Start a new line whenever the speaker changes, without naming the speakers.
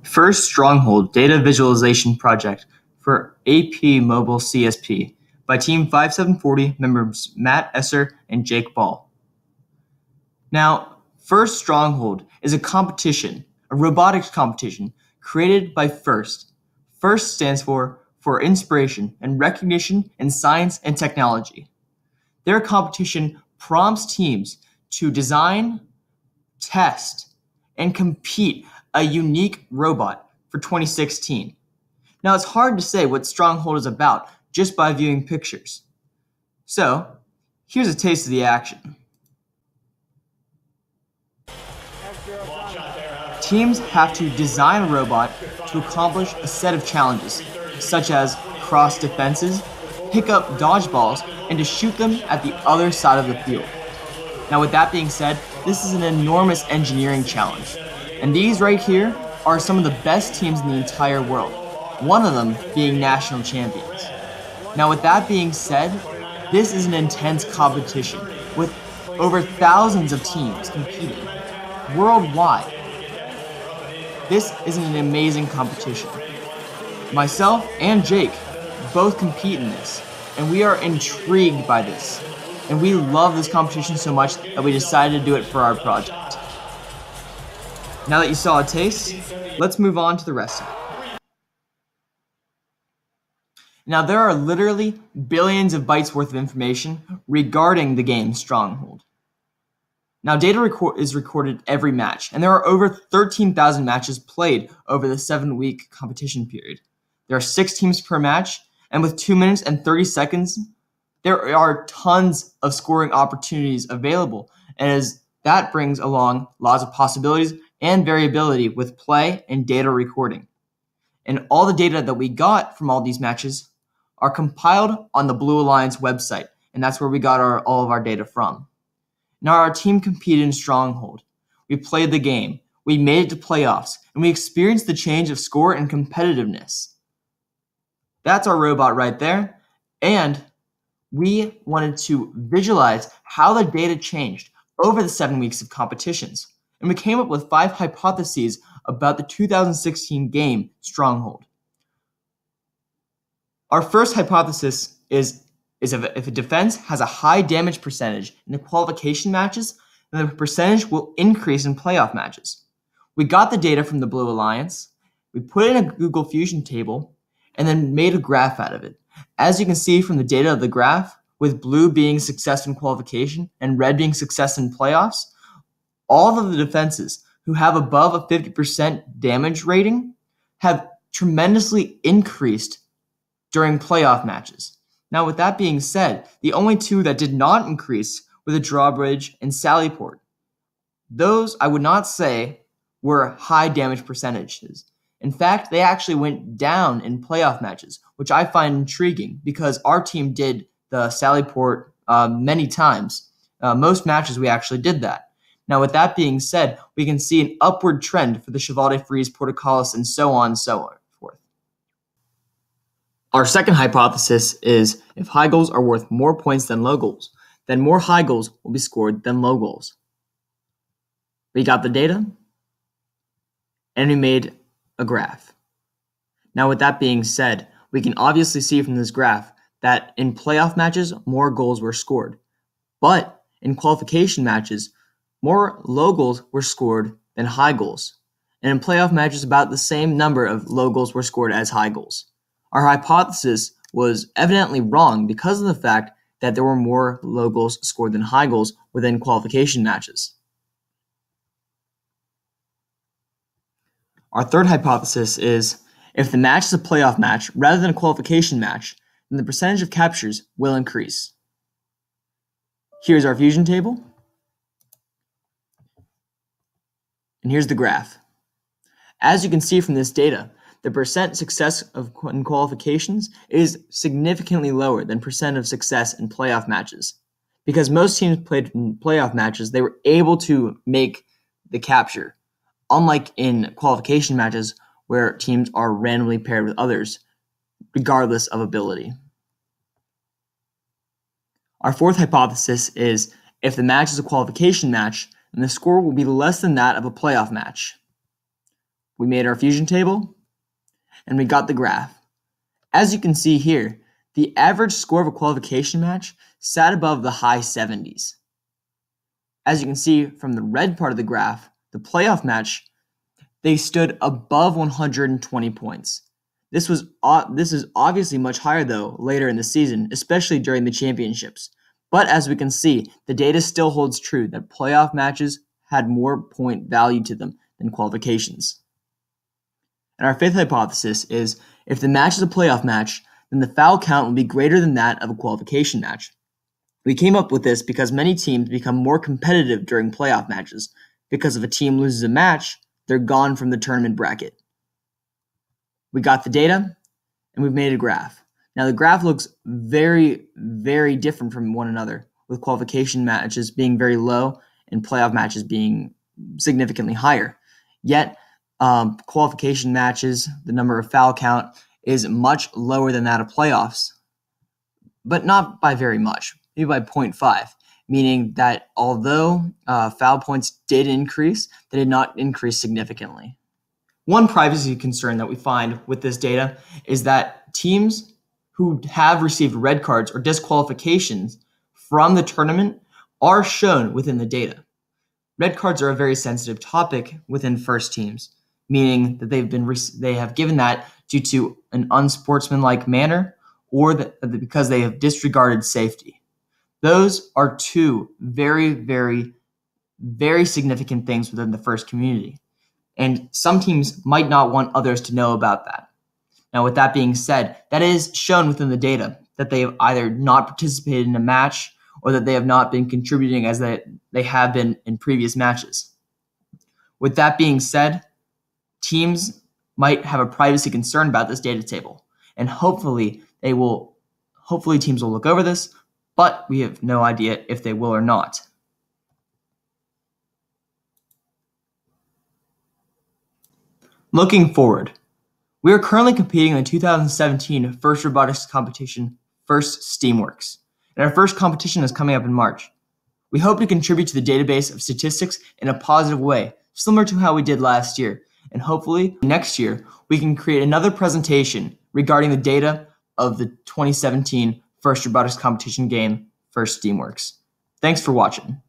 First Stronghold Data Visualization Project for APMCSP by Team 5740 members Matt Esser and Jake Ball. Now, First Stronghold is a competition, a robotics competition created by FIRST. FIRST stands for Inspiration and Recognition in Science and Technology. Their competition prompts teams to design, test, and compete a unique robot for 2016. Now, it's hard to say what Stronghold is about just by viewing pictures. So, here's a taste of the action. Teams have to design a robot to accomplish a set of challenges, such as cross defenses, pick up dodgeballs, and to shoot them at the other side of the field. Now, with that being said, this is an enormous engineering challenge, and these right here are some of the best teams in the entire world, one of them being national champions. Now, with that being said, this is an intense competition with over thousands of teams competing worldwide. This is an amazing competition. Myself and Jake both compete in this, and we are intrigued by this. And we love this competition so much that we decided to do it for our project. Now that you saw a taste, let's move on to the rest of it. Now, there are literally billions of bytes worth of information regarding the game Stronghold. Now, data is recorded every match, and there are over 13,000 matches played over the 7-week competition period. There are 6 teams per match, and with 2 minutes and 30 seconds, there are tons of scoring opportunities available, and as that brings along lots of possibilities and variability with play and data recording. And all the data that we got from all these matches are compiled on the Blue Alliance website, and that's where we got all of our data from. Now, our team competed in Stronghold. We played the game, we made it to playoffs, and we experienced the change of score and competitiveness. That's our robot right there, and we wanted to visualize how the data changed over the 7 weeks of competitions, and we came up with 5 hypotheses about the 2016 game Stronghold. Our first hypothesis is if a defense has a high damage percentage in the qualification matches, then the percentage will increase in playoff matches. We got the data from the Blue Alliance, we put it in a Google Fusion table, and then made a graph out of it. As you can see from the data of the graph, with blue being success in qualification and red being success in playoffs, all of the defenses who have above a 50% damage rating have tremendously increased during playoff matches. Now, with that being said, the only 2 that did not increase were the Drawbridge and Sallyport. Those, I would not say, were high damage percentages. In fact, they actually went down in playoff matches, which I find intriguing because our team did the Sallyport many times. Most matches we actually did that. Now, with that being said, we can see an upward trend for the Cheval Freeze, Portocalis, and so on and so forth. Our second hypothesis is if high goals are worth more points than low goals, then more high goals will be scored than low goals. We got the data, and we made a graph. Now, with that being said, we can obviously see from this graph that in playoff matches, more goals were scored. But in qualification matches, more low goals were scored than high goals. And in playoff matches, about the same number of low goals were scored as high goals. Our hypothesis was evidently wrong because of the fact that there were more low goals scored than high goals within qualification matches. Our third hypothesis is if the match is a playoff match rather than a qualification match, then the percentage of captures will increase. Here's our fusion table, and here's the graph. As you can see from this data, the percent success in qualifications is significantly lower than percent of success in playoff matches. Because most teams played in playoff matches, they were able to make the capture, unlike in qualification matches where teams are randomly paired with others, regardless of ability. Our fourth hypothesis is if the match is a qualification match, then the score will be less than that of a playoff match. We made our fusion table, and we got the graph. As you can see here, the average score of a qualification match sat above the high 70s. As you can see from the red part of the graph, the playoff match, they stood above 120 points. This is obviously much higher though later in the season, especially during the championships. But as we can see, the data still holds true that playoff matches had more point value to them than qualifications. And our fifth hypothesis is if the match is a playoff match, then the foul count will be greater than that of a qualification match. We came up with this because many teams become more competitive during playoff matches. Because if a team loses a match, they're gone from the tournament bracket. We got the data, and we've made a graph. Now the graph looks very, very different from one another, with qualification matches being very low and playoff matches being significantly higher. Yet, qualification matches, the number of foul count is much lower than that of playoffs, but not by very much, maybe by 0.5, meaning that although foul points did increase, they did not increase significantly. One privacy concern that we find with this data is that teams who have received red cards or disqualifications from the tournament are shown within the data. Red cards are a very sensitive topic within first teams, meaning that they have given that due to an unsportsmanlike manner or because they have disregarded safety. Those are two very, very, very significant things within the first community. And some teams might not want others to know about that. Now, with that being said, that is shown within the data that they have either not participated in a match or that they have not been contributing as they have been in previous matches. With that being said, teams might have a privacy concern about this data table, and hopefully teams will look over this, but we have no idea if they will or not. Looking forward, we are currently competing in the 2017 First Robotics Competition, First Steamworks, and our first competition is coming up in March. We hope to contribute to the database of statistics in a positive way, similar to how we did last year, and hopefully next year we can create another presentation regarding the data of the 2017 First Robotics Competition game, First Steamworks. Thanks for watching.